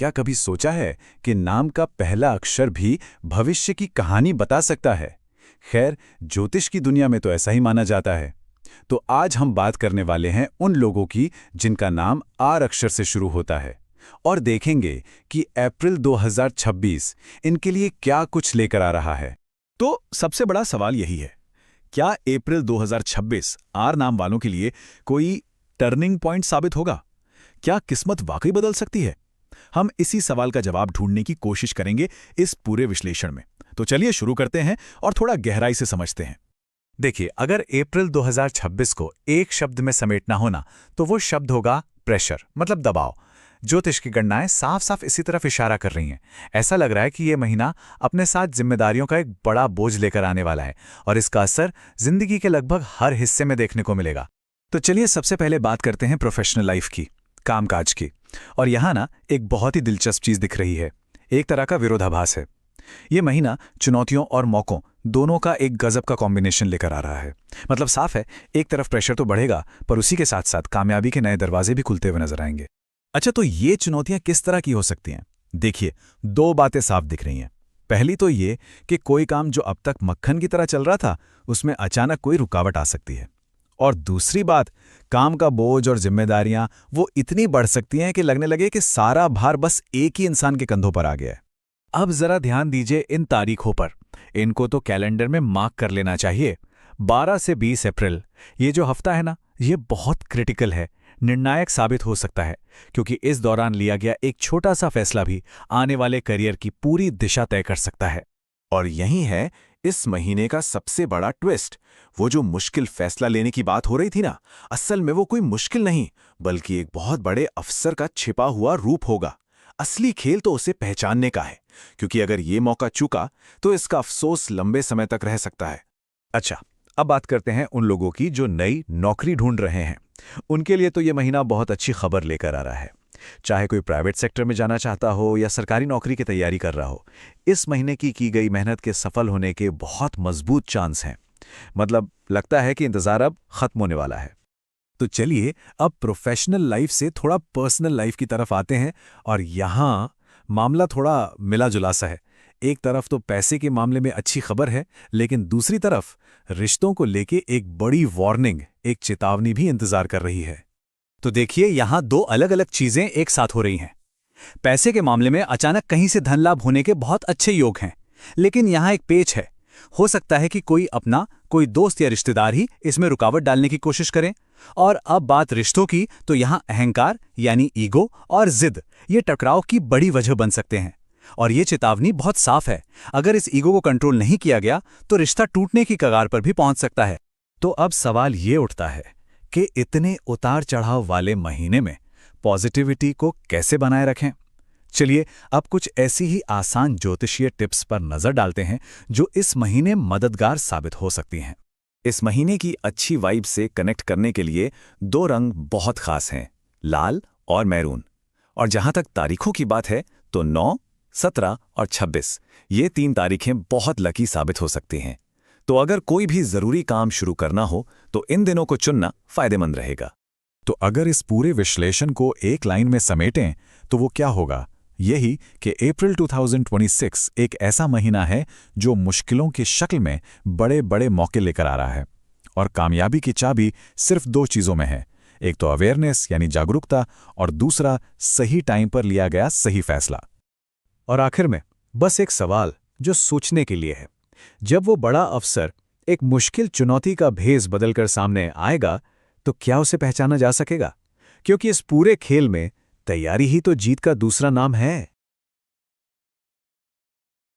क्या कभी सोचा है कि नाम का पहला अक्षर भी भविष्य की कहानी बता सकता है? खैर, ज्योतिष की दुनिया में तो ऐसा ही माना जाता है। तो आज हम बात करने वाले हैं उन लोगों की जिनका नाम आर अक्षर से शुरू होता है, और देखेंगे कि अप्रैल 2026 इनके लिए क्या कुछ लेकर आ रहा है। तो सबसे बड़ा सवाल यही है, क्या अप्रैल 2026 आर नाम वालों के लिए कोई टर्निंग पॉइंट साबित होगा? क्या किस्मत वाकई बदल सकती है? हम इसी सवाल का जवाब ढूंढने की कोशिश करेंगे इस पूरे विश्लेषण में। तो चलिए शुरू करते हैं और थोड़ा गहराई से समझते हैं। देखिए, अगर अप्रैल 2026 को एक शब्द में समेटना हो ना, तो वो शब्द होगा प्रेशर, मतलब दबाव। ज्योतिष की गणनाएं साफ साफ इसी तरफ इशारा कर रही हैं। ऐसा लग रहा है कि ये महीना अपने साथ जिम्मेदारियों का एक बड़ा बोझ लेकर आने वाला है, और इसका असर जिंदगी के लगभग हर हिस्से में देखने को मिलेगा। तो चलिए सबसे पहले बात करते हैं प्रोफेशनल लाइफ की, कामकाज की। और यहाँ ना एक बहुत ही दिलचस्प चीज दिख रही है, एक तरह का विरोधाभास है। ये महीना चुनौतियों और मौकों दोनों का एक गजब का कॉम्बिनेशन लेकर आ रहा है। मतलब साफ है, एक तरफ प्रेशर तो बढ़ेगा, पर उसी के साथ साथ कामयाबी के नए दरवाजे भी खुलते हुए नजर आएंगे। अच्छा, तो ये चुनौतियां किस तरह की हो सकती हैं? देखिए, दो बातें साफ दिख रही हैं। पहली तो ये कि कोई काम जो अब तक मक्खन की तरह चल रहा था, उसमें अचानक कोई रुकावट आ सकती है। और दूसरी बात, काम का बोझ और जिम्मेदारियां वो इतनी बढ़ सकती हैं कि लगने लगे कि सारा भार बस एक ही इंसान के कंधों पर आ गया है। अब जरा ध्यान दीजिए इन तारीखों पर। इनको तो कैलेंडर में मार्क कर लेना चाहिए। 12 से 20 अप्रैल, ये जो हफ्ता है ना, ये बहुत क्रिटिकल है, निर्णायक साबित हो सकता है, क्योंकि इस दौरान लिया गया एक छोटा सा फैसला भी आने वाले करियर की पूरी दिशा तय कर सकता है। और यही है इस महीने का सबसे बड़ा ट्विस्ट। वो जो मुश्किल फैसला लेने की बात हो रही थी ना, असल में वो कोई मुश्किल नहीं, बल्कि एक बहुत बड़े अवसर का छिपा हुआ रूप होगा। असली खेल तो उसे पहचानने का है, क्योंकि अगर ये मौका चूका तो इसका अफसोस लंबे समय तक रह सकता है। अच्छा, अब बात करते हैं उन लोगों की जो नई नौकरी ढूंढ रहे हैं। उनके लिए तो ये महीना बहुत अच्छी खबर लेकर आ रहा है। चाहे कोई प्राइवेट सेक्टर में जाना चाहता हो या सरकारी नौकरी की तैयारी कर रहा हो, इस महीने की गई मेहनत के सफल होने के बहुत मजबूत चांस हैं। मतलब लगता है कि इंतजार अब खत्म होने वाला है। तो चलिए अब प्रोफेशनल लाइफ से थोड़ा पर्सनल लाइफ की तरफ आते हैं, और यहां मामला थोड़ा मिला जुला सा है। एक तरफ तो पैसे के मामले में अच्छी खबर है, लेकिन दूसरी तरफ रिश्तों को लेके एक बड़ी वार्निंग, एक चेतावनी भी इंतजार कर रही है। तो देखिए, यहां दो अलग अलग चीजें एक साथ हो रही हैं। पैसे के मामले में अचानक कहीं से धन लाभ होने के बहुत अच्छे योग हैं, लेकिन यहां एक पेच है। हो सकता है कि कोई दोस्त या रिश्तेदार ही इसमें रुकावट डालने की कोशिश करें। और अब बात रिश्तों की, तो यहां अहंकार यानी ईगो और जिद, ये टकराव की बड़ी वजह बन सकते हैं। और ये चेतावनी बहुत साफ है, अगर इस ईगो को कंट्रोल नहीं किया गया तो रिश्ता टूटने की कगार पर भी पहुंच सकता है। तो अब सवाल ये उठता है कि इतने उतार चढ़ाव वाले महीने में पॉजिटिविटी को कैसे बनाए रखें। चलिए अब कुछ ऐसी ही आसान ज्योतिषीय टिप्स पर नजर डालते हैं जो इस महीने मददगार साबित हो सकती हैं। इस महीने की अच्छी वाइब से कनेक्ट करने के लिए दो रंग बहुत खास हैं, लाल और मैरून। और जहां तक तारीखों की बात है, तो 9, 17 और 26 ये 3 तारीखें बहुत लकी साबित हो सकती हैं। तो अगर कोई भी जरूरी काम शुरू करना हो तो इन दिनों को चुनना फायदेमंद रहेगा। तो अगर इस पूरे विश्लेषण को एक लाइन में समेटें तो वो क्या होगा? यही कि अप्रैल 2026 एक ऐसा महीना है जो मुश्किलों की शक्ल में बड़े बड़े मौके लेकर आ रहा है। और कामयाबी की चाबी सिर्फ 2 चीज़ों में है, एक तो अवेयरनेस यानी जागरूकता, और दूसरा सही टाइम पर लिया गया सही फैसला। और आखिर में बस एक सवाल जो सोचने के लिए है, जब वो बड़ा अवसर एक मुश्किल चुनौती का भेस बदलकर सामने आएगा, तो क्या उसे पहचाना जा सकेगा? क्योंकि इस पूरे खेल में तैयारी ही तो जीत का दूसरा नाम है।